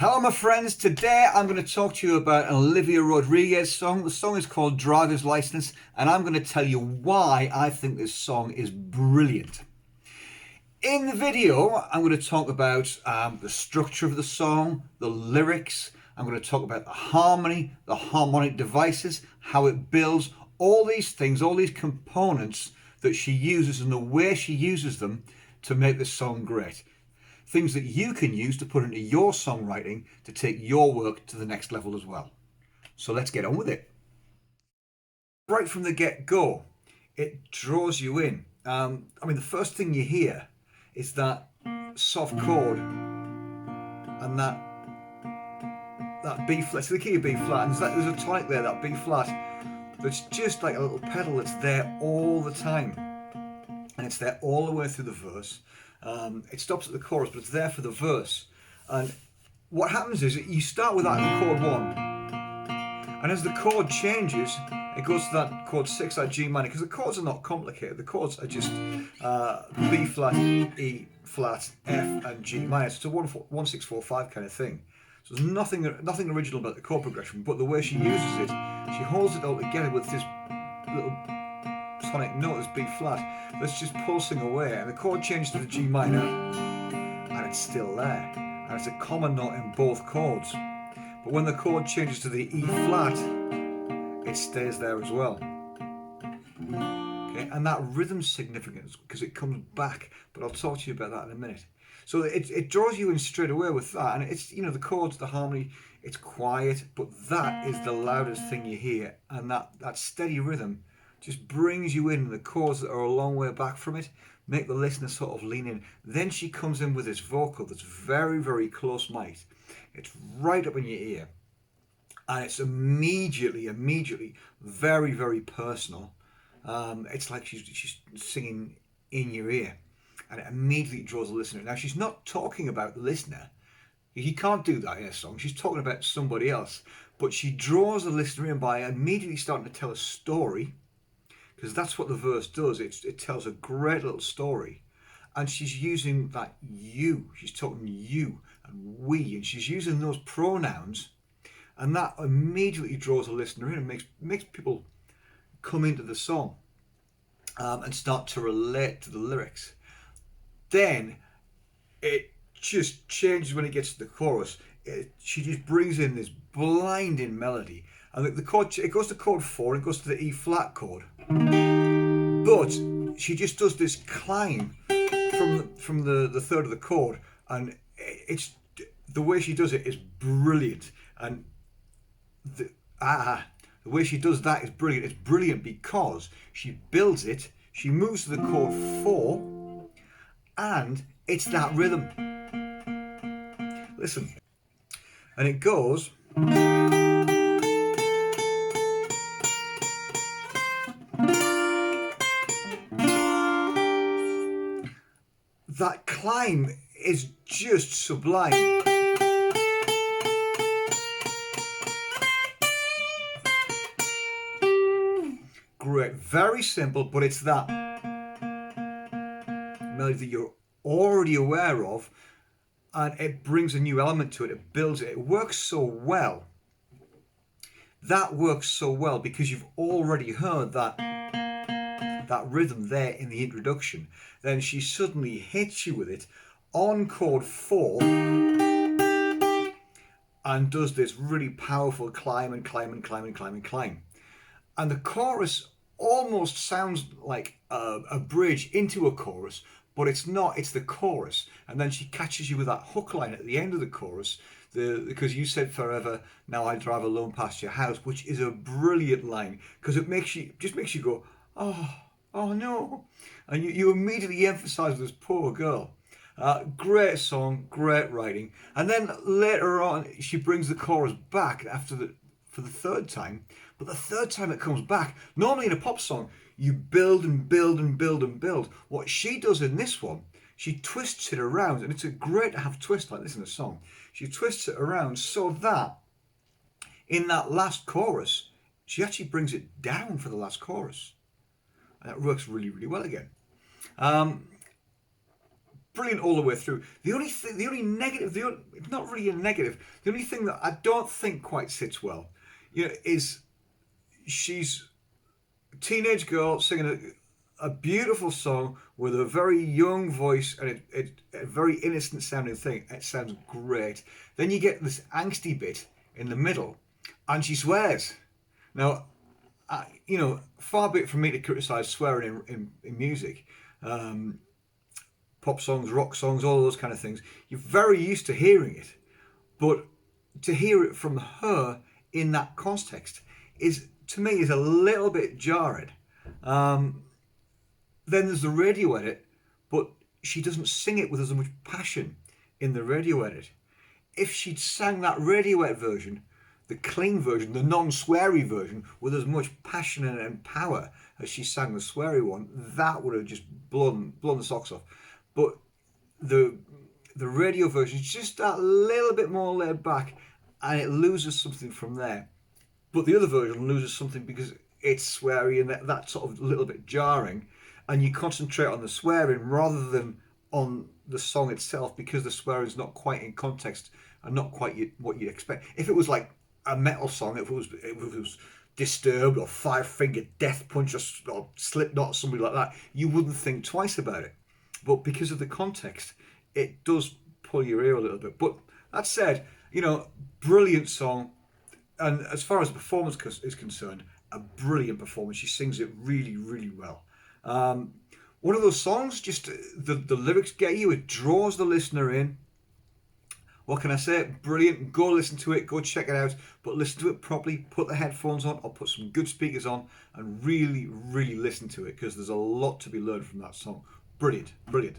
Hello my friends, today I'm going to talk to you about an Olivia Rodrigo song. The song is called Driver's License and I'm going to tell you why I think this song is brilliant. In the video I'm going to talk about the structure of the song, the lyrics, I'm going to talk about the harmony, the harmonic devices, how it builds, all these things, all these components that she uses and the way she uses them to make this song great. Things that you can use to put into your songwriting to take your work to the next level as well. So let's get on with it. Right from the get-go, it draws you in. The first thing you hear is that soft chord and that B flat. It's the key of B flat, and there's a tonic there, that B flat, that's just like a little pedal that's there all the time, and it's there all the way through the verse. It stops at the chorus, but it's there for the verse. And what happens is you start with that in chord 1, and as the chord changes, it goes to that chord 6, that G minor, because the chords are not complicated. The chords are just B flat, E flat, F, and G minor. It's a 1 6 4 5 kind of thing. So there's nothing original about the chord progression, but the way she uses it, she holds it all together with this little tonic note, this B flat, that's just pulsing away, and the chord changes to the G minor and it's still there, and it's a common note in both chords, but when the chord changes to the E flat it stays there as well. Okay, and that rhythm's significant because it comes back, but I'll talk to you about that in a minute. So it draws you in straight away with that, and it's, the chords, the harmony, it's quiet, but that is the loudest thing you hear, and that steady rhythm just brings you in. The chords that are a long way back from it make the listener sort of lean in. Then she comes in with this vocal that's very, very close mic. It's right up in your ear. And it's immediately, very, very personal. It's like she's singing in your ear. And it immediately draws the listener. Now, she's not talking about the listener. You can't do that in a song. She's talking about somebody else. But she draws the listener in by immediately starting to tell a story, because that's what the verse does. It tells a great little story, and she's using that you. She's talking you and we, and she's using those pronouns, and that immediately draws a listener in and makes people come into the song and start to relate to the lyrics. Then it just changes when it gets to the chorus. She just brings in this blinding melody, and the chord, it goes to chord 4, it goes to the E flat chord, but she just does this climb from the third of the chord, and it's the way she does it is brilliant, and the way she does that is brilliant. It's brilliant because she builds it, she moves to the chord 4, and it's that rhythm. Listen, and it goes. That climb is just sublime. Great, very simple, but it's that melody that you're already aware of, and it brings a new element to it. It builds it. It works so well. That works so well because you've already heard that rhythm there in the introduction. Then she suddenly hits you with it on chord 4 and does this really powerful climb and climb and climb and climb and climb. And the chorus almost sounds like a bridge into a chorus, but it's not. It's the chorus. And then she catches you with that hook line at the end of the chorus, because you said forever, now I drive alone past your house, which is a brilliant line because it just makes you go, oh no, and you immediately emphasize this poor girl. Great song, great writing. And then later on she brings the chorus back for the third time, but the third time it comes back, normally in a pop song you build and build and build and build. What she does in this one, she twists it around, and it's great to have twists like this in a song. She twists it around so that in that last chorus she actually brings it down for the last chorus. And that works really, really well again. brilliant all the way through. The only thing, the only negative, not really a negative, the only thing that I don't think quite sits well, is she's a teenage girl singing a beautiful song with a very young voice and a very innocent sounding thing. It sounds great. Then you get this angsty bit in the middle, and she swears. Now, far be it from me to criticise swearing in music. Pop songs, rock songs, all those kind of things. You're very used to hearing it, but to hear it from her in that context is, to me, is a little bit jarring. Then there's the radio edit, but she doesn't sing it with as much passion in the radio edit. If she'd sang that radio edit version, the clean version, the non-sweary version, with as much passion and power as she sang the sweary one, that would have just blown the socks off. But the radio version is just that little bit more laid back, and it loses something from there. But the other version loses something because it's sweary and that sort of little bit jarring, and you concentrate on the swearing rather than on the song itself, because the swearing is not quite in context and not quite what you'd expect. If it was like a metal song, if it was Disturbed or Five Finger Death Punch or Slipknot or somebody like that, you wouldn't think twice about it. But because of the context, it does pull your ear a little bit. But that said, brilliant song. And as far as the performance is concerned, a brilliant performance. She sings it really, really well. One of those songs, just the lyrics get you, it draws the listener in. What can I say? Brilliant. Go listen to it, go check it out, but listen to it properly. Put the headphones on or put some good speakers on and really, really listen to it, because there's a lot to be learned from that song. Brilliant, brilliant.